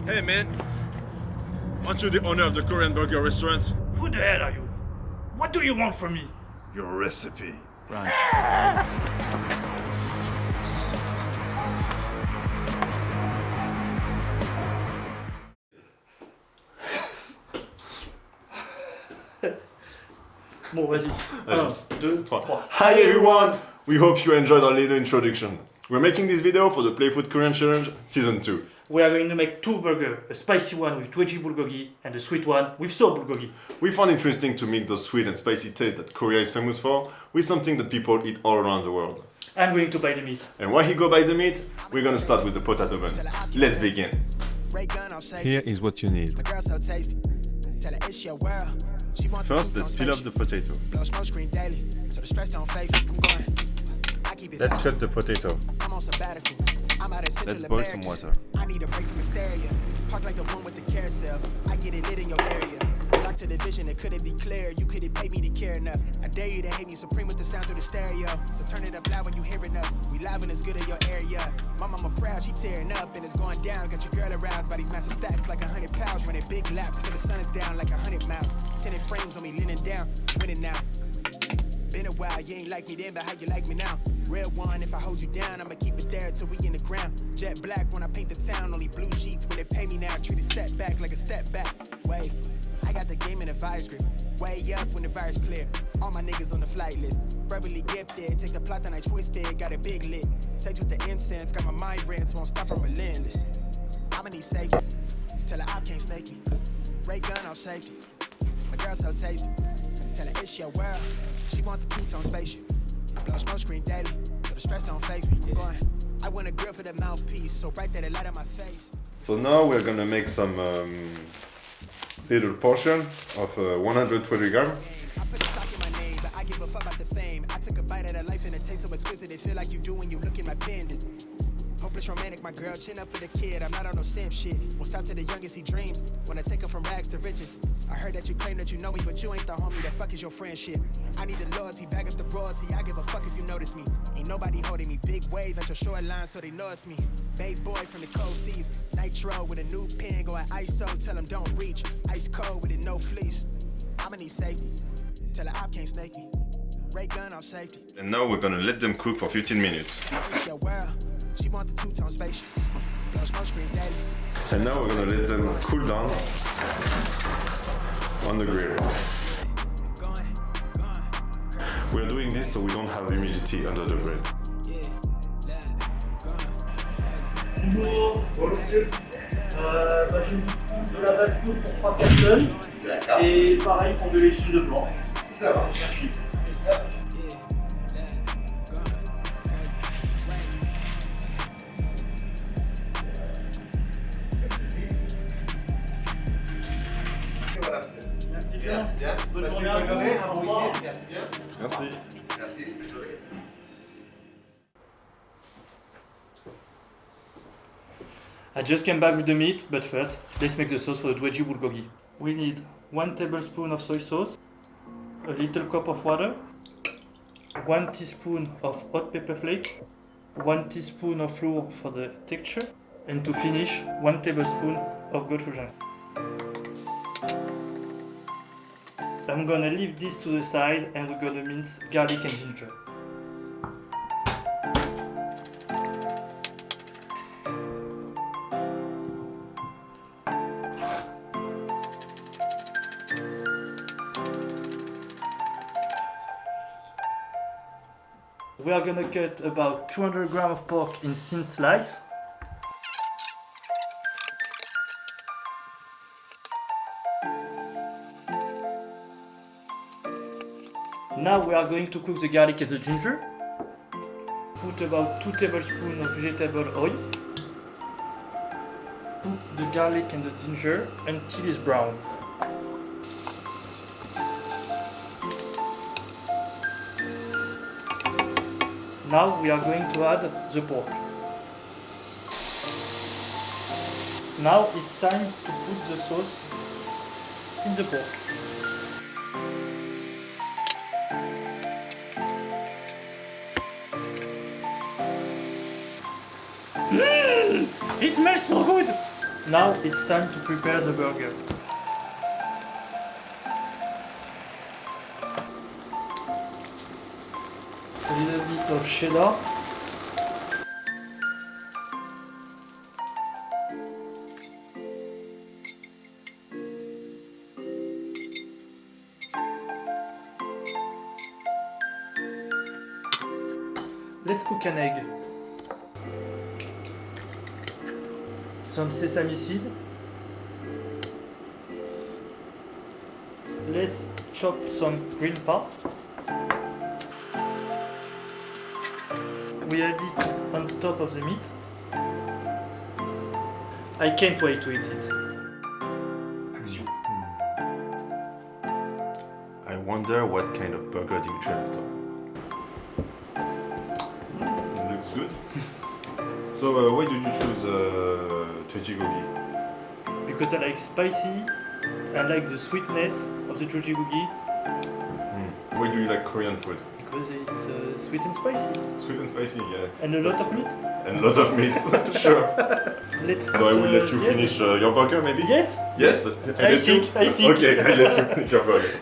Hey man, aren't you the owner of the Korean burger restaurant? Who the hell are you? What do you want from me? Your recipe. Right. Bon, vas-y. 1, 2, 3. Hi everyone! We hope you enjoyed our little introduction. We're making this video for the Playfood Korean Challenge Season 2. We are going to make 2 burgers, a spicy one with Dwaejigogi Bulgogi and a sweet one with so Bulgogi. We found it interesting to mix those sweet and spicy tastes that Korea is famous for with something that people eat all around the world. I'm going to buy the meat. And while he go buy the meat, we're gonna start with the potato bun. Let's begin. Here is what you need. First, let's peel off the potato. Let's cut the potato. Let's boil some water. I need a break from hysteria. Park like the one with the carousel. I get it lit in your area. Lock to the vision, it couldn't be clear. You couldn't pay me to care enough. I dare you to hate me supreme with the sound through the stereo. So turn it up loud when you hearing us. We live and it's good in your area. My mama proud, she tearing up and it's going down. Got your girl aroused by these massive stacks like 100 pounds. Running big laps till the sun is down like 100 miles. Tinted frames on me leaning down, winning now. Been a while, you ain't like me then, but how you like me now? Real one, if I hold you down, I'ma keep it there till we in the ground. Jet black when I paint the town, only blue sheets when they pay me now. Treat a setback like a step back. Wave, I got the game in a vice grip. Way up when the virus clear. All my niggas on the flight list. Verbally gifted, take the plot and I twist it. Got a big lit. Sage with the incense, got my mind rents, won't stop from relentless. I'ma need safety, tell her I can't snake me. Ray gun off safety, my girl so tasty. Tell her it's your world. She want the two-tone spaceship. Blow smoke screen daily, so the stress don't face me. Going, I want a grill for the mouthpiece, so bright that it light on my face. So now we're gonna make some little portion of 120 gram. I put a stock in my name, but I give a fuck about the fame. I took a bite of that life and it tastes so exquisite. It feel like you do when you look in my pendant. Hopeless romantic, my girl, chin up for the kid. I'm not on no simp shit. Won't stop to the youngest he dreams. Wanna take him from rags to riches. I heard that you claim that you know me, but you ain't the homie. The fuck is your friendship? I need the loyalty, back up the royalty. I give a fuck if you notice me. Ain't nobody holding me. Big wave at your shoreline, so they know it's me. Babe boy from the cold seas. Nitro with a new pen, go at ISO. Tell him don't reach. Ice cold with it, no fleece. I'ma need safety. Tell her I can't snake me. Ray gun off safety. And now we're gonna let them cook for 15 minutes. It's your world. She want the two-tone spaceship. Blow smoke screen daily. And now we're gonna let them cool down on the grill. We're doing this so we don't have humidity under the bread. Bonjour, monsieur. J'ai de la vacuum pour 3 personnes. Et pareil pour de l'échine de blanc. Ça va, merci. Bonne journée à vous. Au revoir. Merci. I just came back with the meat, but first, let's make the sauce for the Dwaejigogi Burger. We need 1 tablespoon of soy sauce, a little cup of water, 1 teaspoon of hot pepper flake, 1 teaspoon of flour for the texture, and to finish, 1 tablespoon of gochujang. I'm gonna leave this to the side and we're gonna mince garlic and ginger. We are gonna cut about 200 grams of pork in thin slices. Now we are going to cook the garlic and the ginger. Put about 2 tablespoons of vegetable oil. Cook the garlic and the ginger until it's brown. Now we are going to add the pork. Now it's time to put the sauce in the pork. It smells so good! Now it's time to prepare the burger. A little bit of cheddar. Let's cook an egg. Some sesame seed. Let's chop some green pea. We add it on top of the meat. I can't wait to eat it. I wonder what kind of burger Dimitri have done. It looks good. So why did you choose Dwaejigogi? Because I like spicy, I like the sweetness of the Dwaejigogi. Why do you like Korean food? Because it's sweet and spicy. Sweet and spicy, yeah. And a lot of meat. And a lot of meat, sure. So I will let you finish your burger, maybe? Yes? Yes? I think. Okay, I'll let you finish your burger.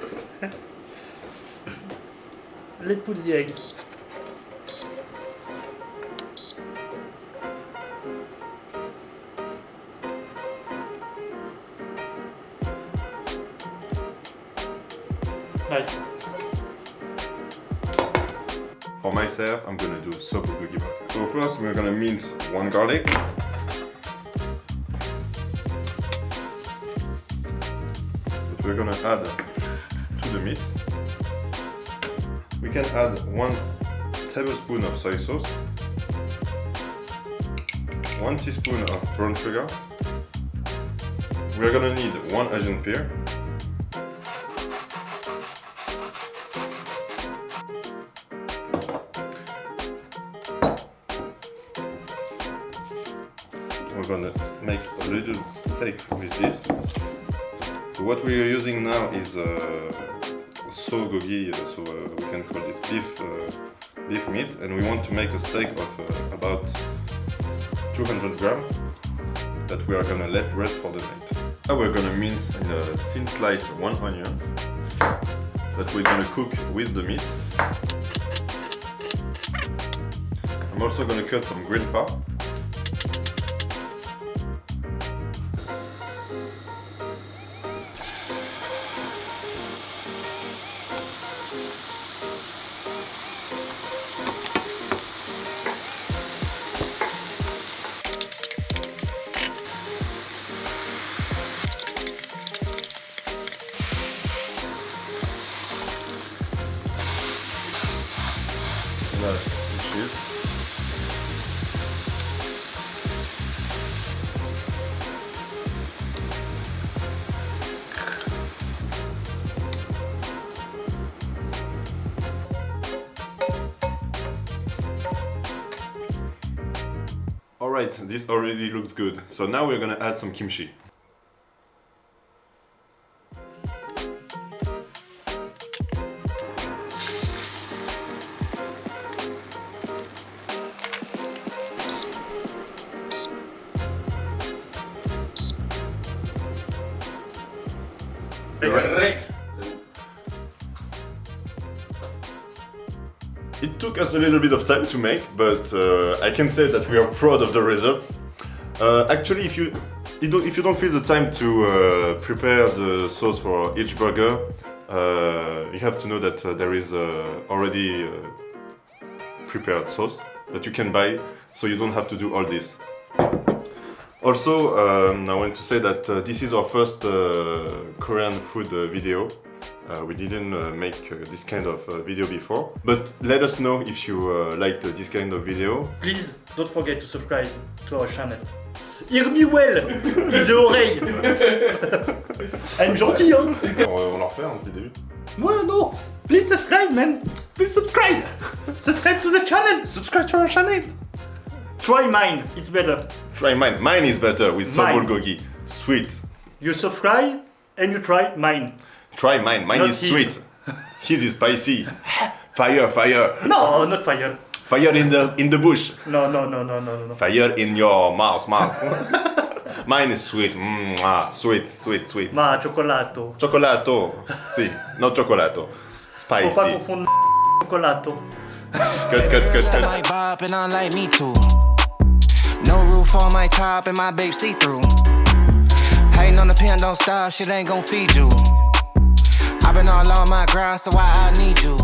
Let's put the egg. Nice. For myself, I'm gonna do Bulgogi Burger. So first, we're gonna mince one garlic. That we're gonna add to the meat. We can add 1 tablespoon of soy sauce, 1 teaspoon of brown sugar. We're gonna need 1 Asian pear. We're gonna make a little steak with this. So what we are using now is bulgogi, so we can call this beef meat, and we want to make a steak of about 200 grams that we are gonna let rest for the night. Now we're gonna mince in a thin slice 1 onion that we're gonna cook with the meat. I'm also gonna cut some green pea. Cheese. Alright, this already looks good. So now we're gonna add some kimchi. It took us a little bit of time to make, but I can say that we are proud of the result. Actually, if you don't feel the time to prepare the sauce for each burger, you have to know that there is already prepared sauce that you can buy, so you don't have to do all this. Also, I want to say that this is our first Korean food video. We didn't make this kind of video before, but let us know if you liked this kind of video. Please don't forget to subscribe to our channel. Hear me well, les oreilles. I'm gentil, hein. On en refait un petit début. Ouais, non. Please subscribe, man. Please subscribe. Subscribe to the channel. Subscribe to our channel. Try mine, it's better. Try mine. Mine is better with bulgogi. Sweet. You subscribe and you try mine. Try mine. Mine Not is his. sweet. His is spicy. Fire, fire. No, not fire. Fire in the bush. No. Fire in your mouth. Mine is sweet. Sweet, sweet, sweet. Ma cioccolato. Cioccolato. Sì, no cioccolato. Faut pas Spicy. confondre cioccolato. Cut. My bop and I'm like me too. No roof on my top and my babe see through. Hating on the pen, don't stop, shit ain't gon' feed you. I've been all on my grind, so why I need you.